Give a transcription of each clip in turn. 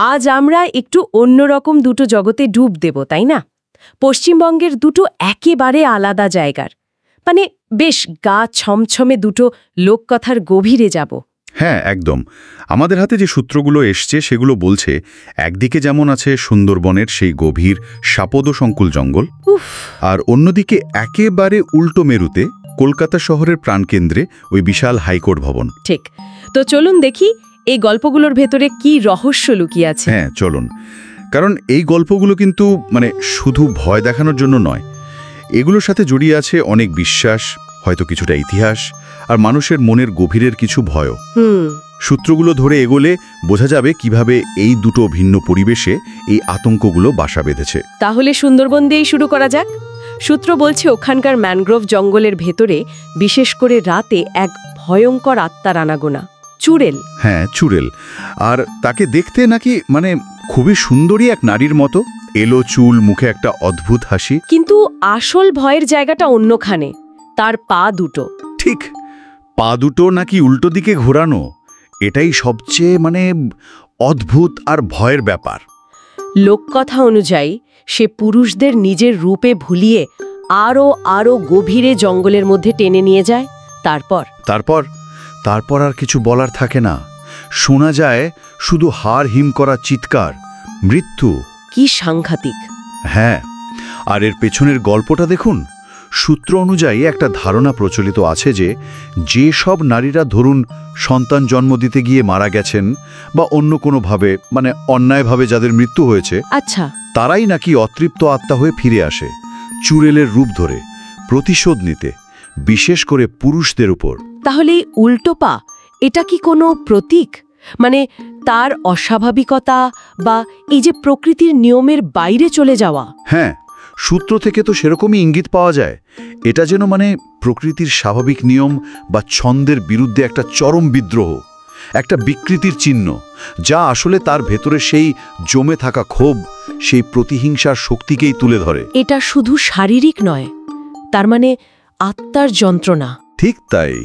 আজ আমরা একটু অন্যরকম দুটো জগতে ডুব দেব, তাই না? পশ্চিমবঙ্গের দুটো একেবারে আলাদা জায়গার, মানে বেশ গা ছমছমে দুটো লোককথার গভীরে যাব। হ্যাঁ, একদম। আমাদের হাতে যে সূত্রগুলো এসছে সেগুলো বলছে, একদিকে যেমন আছে সুন্দরবনের সেই গভীর সাপদসংকুল জঙ্গল, আর অন্যদিকে একেবারে উল্টো মেরুতে কলকাতা শহরের প্রাণকেন্দ্রে ওই বিশাল হাইকোর্ট ভবন। ঠিক। তো চলুন দেখি এই গল্পগুলোর ভেতরে কি রহস্য লুকিয়ে আছে। হ্যাঁ, চলুন। কারণ এই গল্পগুলো কিন্তু শুধু ভয় দেখানোর জন্য নয়, এগুলোর সাথে জড়িয়ে আছে অনেক বিশ্বাস, হয়তো কিছুটা ইতিহাস, আর মানুষের মনের গভীরের কিছু ভয়ও। সূত্রগুলো ধরে এগোলে বোঝা যাবে কিভাবে এই দুটো ভিন্ন পরিবেশে এই আতঙ্কগুলো বাসা বেঁধেছে। তাহলে সুন্দরবন দিয়েই শুরু করা যাক। সূত্র বলছে ওখানকার ম্যানগ্রোভ জঙ্গলের ভেতরে বিশেষ করে রাতে এক ভয়ঙ্কর আত্মার আনাগোনা, চুড়েল। হ্যাঁ, চুড়েল। আর তাকে দেখতে নাকি খুবই সুন্দরী এক নারীর মতো, এলো চুল, মুখে একটা অদ্ভুত হাসি। কিন্তু আসল ভয়ের জায়গাটা অন্যখানে, তার পা দুটো। ঠিক, পা দুটো নাকি উল্টো দিকে ঘোরানো। এটাই সবচেয়ে অদ্ভুত আর ভয়ের ব্যাপার। লোককথা অনুযায়ী সে পুরুষদের নিজের রূপে ভুলিয়ে আরও গভীরে জঙ্গলের মধ্যে টেনে নিয়ে যায়। তারপর আর কিছু বলার থাকে না। শোনা যায় শুধু হাড় হিম করা চিৎকার, মৃত্যু। কি সাংঘাতিক! হ্যাঁ, আর এর পেছনের গল্পটা দেখুন। সূত্র অনুযায়ী একটা ধারণা প্রচলিত আছে যে সব নারীরা ধরুন সন্তান জন্ম দিতে গিয়ে মারা গেছেন বা অন্য কোনোভাবে অন্যায়ভাবে যাদের মৃত্যু হয়েছে, আচ্ছা, তারাই নাকি অতৃপ্ত আত্মা হয়ে ফিরে আসে চুড়েলের রূপ ধরে প্রতিশোধ নিতে, বিশেষ করে পুরুষদের উপর। তাহলে উল্টো পা এটা কি কোনো প্রতীক? তার অস্বাভাবিকতা বা এই যে প্রকৃতির নিয়মের বাইরে চলে যাওয়া? হ্যাঁ, সূত্র থেকে তো সেরকমই ইঙ্গিত পাওয়া যায়। এটা যেন প্রকৃতির স্বাভাবিক নিয়ম বা ছন্দের বিরুদ্ধে একটা চরম বিদ্রোহ, একটা বিকৃতির চিহ্ন, যা আসলে তার ভেতরে সেই জমে থাকা ক্ষোভ, সেই প্রতিহিংসার শক্তিকেই তুলে ধরে। এটা শুধু শারীরিক নয়, তার আত্মার যন্ত্রণা। ঠিক তাই,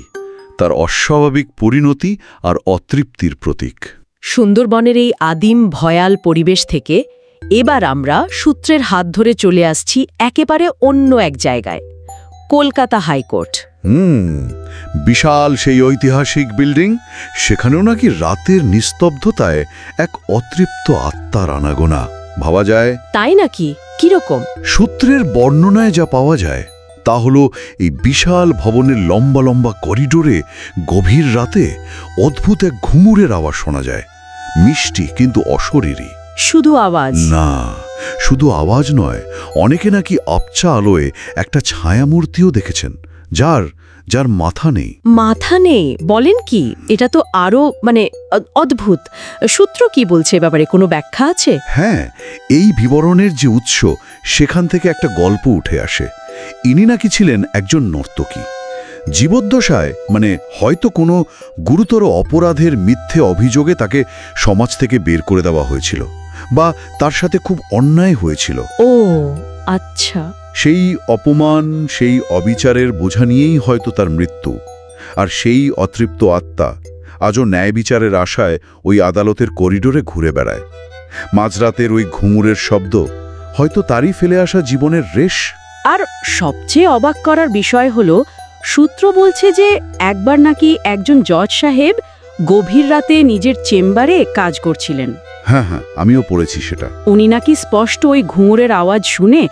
তার অস্বাভাবিক পরিণতি আর অতৃপ্তির প্রতীক। সুন্দরবনের এই আদিম ভয়াল পরিবেশ থেকে এবার আমরা সূত্রের হাত ধরে চলে আসছি একেবারে অন্য এক জায়গায়, কলকাতা হাইকোর্ট। বিশাল সেই ঐতিহাসিক বিল্ডিং, সেখানেও নাকি রাতের নিস্তব্ধতায় এক অতৃপ্ত আত্মার আনাগোনা ভাবা যায়। তাই নাকি? কিরকম? সূত্রের বর্ণনায় যা পাওয়া যায় তা হলো, এই বিশাল ভবনের লম্বা লম্বা করিডোরে গভীর রাতে অদ্ভুত এক ঘুঙুরের আওয়াজ শোনা যায়। মিষ্টি কিন্তু অশরীরী। শুধু আওয়াজ না, শুধু আওয়াজ নয়, অনেকে নাকি আবছা আলোয় একটা ছায়ামূর্তিও দেখেছেন, যার মাথা নেই। মাথা নেই বলেন কি? এটা তো আরো অদ্ভুত। সূত্র কি বলছে ব্যাপারে? কোনো ব্যাখ্যা আছে? হ্যাঁ, এই বিবরণের যে উৎস, সেখান থেকে একটা গল্প উঠে আসে। ইনি নাকি ছিলেন একজন নর্তকী। জীবদ্দশায় হয়তো কোনো গুরুতর অপরাধের মিথ্যে অভিযোগে তাকে সমাজ থেকে বের করে দেওয়া হয়েছিল, বা তার সাথে খুব অন্যায় হয়েছিল। ও আচ্ছা। সেই অপমান, সেই অবিচারের বোঝা নিয়েই হয়তো তার মৃত্যু। আর সেই অতৃপ্ত আত্মা আজও ন্যায় বিচারের আশায় ওই আদালতের করিডোরে ঘুরে বেড়ায়। মাঝরাতের ওই ঘুঙুরের শব্দ হয়তো তারই ফেলে আসা জীবনের রেশ। আর সবচেয়ে অবাক করার বিষয় হলো, সূত্র বলছে যে একবার নাকি একজন জজ সাহেব গভীর রাতে নিজের চেম্বারে কাজ করছিলেন। হ্যাঁ, আমিও পড়েছি সেটা। উনি নাকি স্পষ্ট ওই ঘুঙুরের আওয়াজ শুনে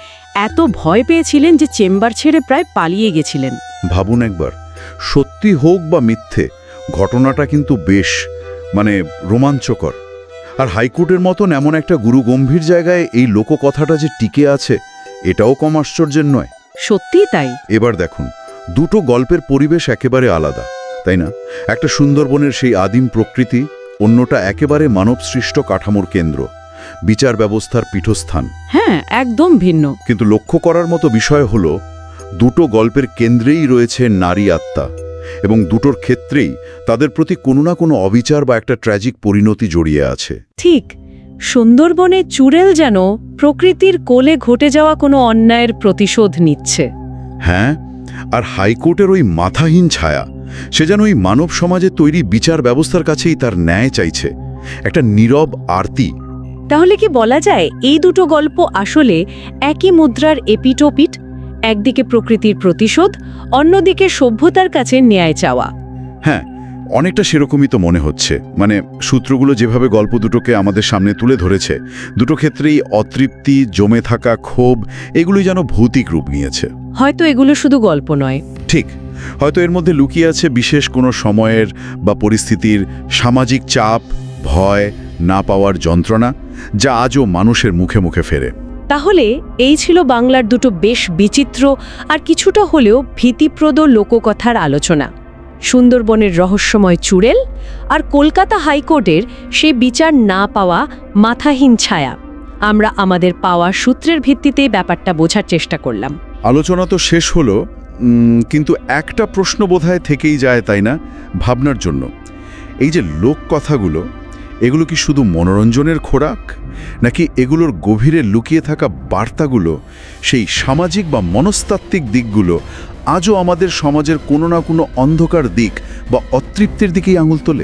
এত ভয় পেয়েছিলেন যে চেম্বার ছেড়ে প্রায় পালিয়ে গেছিলেন। ভাবুন একবার, সত্যি হোক বা মিথ্যে, ঘটনাটা কিন্তু বেশ রোমাঞ্চকর। আর হাইকোর্টের মতন এমন একটা গুরুগম্ভীর জায়গায় এই লোককথাটা যে টিকে আছে, এটাও কম আশ্চর্যের নয়। সত্যি তাই। এবার দেখুন, দুটো গল্পের পরিবেশ একেবারে আলাদা, তাই না? একটা সুন্দরবনের সেই আদিম প্রকৃতি, অন্যটা একেবারে মানবসৃষ্ট কাঠামোর কেন্দ্র, বিচার ব্যবস্থার পীঠস্থান। হ্যাঁ, একদম ভিন্ন। কিন্তু লক্ষ্য করার মতো বিষয় হলো, দুটো গল্পের কেন্দ্রেই রয়েছে নারী আত্মা, এবং দুটোর ক্ষেত্রেই তাদের প্রতি কোনো না কোনো অবিচার বা একটা ট্র্যাজিক পরিণতি জড়িয়ে আছে। ঠিক, সুন্দরবনে চুড়েল যেন প্রকৃতির কোলে ঘটে যাওয়া কোনো অন্যায়ের প্রতিশোধ নিচ্ছে। হ্যাঁ, আর হাইকোর্টের ওই মাথাহীন ছায়া, সে যেন ওই মানব সমাজে তৈরি বিচার ব্যবস্থার কাছেই তার ন্যায় চাইছে। একটা নীরব আরতি, তাহলে কি বলা যায় এই দুটো গল্প আসলে একই মুদ্রার এপিটোপিট? একদিকে প্রকৃতির প্রতিশোধ, অন্যদিকে সভ্যতার কাছে ন্যায় চাওয়া। হ্যাঁ, অনেকটা সেরকমই তো মনে হচ্ছে। মানে সূত্রগুলো যেভাবে গল্প দুটোকে আমাদের সামনে তুলে ধরেছে, দুটো ক্ষেত্রেই অতৃপ্তি, জমে থাকা ক্ষোভ, এগুলোই যেন ভৌতিক রূপ নিয়েছে। হয়তো এগুলো শুধু গল্প নয়, ঠিক, হয়তো এর মধ্যে লুকিয়ে আছে বিশেষ কোনো সময়ের বা পরিস্থিতির সামাজিক চাপ, ভয়, না পাওয়ার যন্ত্রণা, যা আজও মানুষের মুখে মুখে ফেরে। তাহলে এই ছিল বাংলার দুটো বেশ বিচিত্র আর কিছুটা হলেও ভীতিপ্রদ লোককথার আলোচনা। সুন্দরবনের রহস্যময় চুড়েল আর কলকাতা হাইকোর্টের সেই বিচার না পাওয়া মাথাহীন ছায়া। আমরা আমাদের পাওয়া সূত্রের ভিত্তিতে ব্যাপারটা বোঝার চেষ্টা করলাম। আলোচনা তো শেষ হলো, কিন্তু একটা প্রশ্ন বোধহয় থেকেই যায়, তাই না, ভাবনার জন্য। এই যে লোককথাগুলো, এগুলো কি শুধু মনোরঞ্জনের খোরাক, নাকি এগুলোর গভীরে লুকিয়ে থাকা বার্তাগুলো, সেই সামাজিক বা মনস্তাত্ত্বিক দিকগুলো আজও আমাদের সমাজের কোনো না কোনো অন্ধকার দিক বা অতৃপ্তির দিকেই আঙুল তোলে?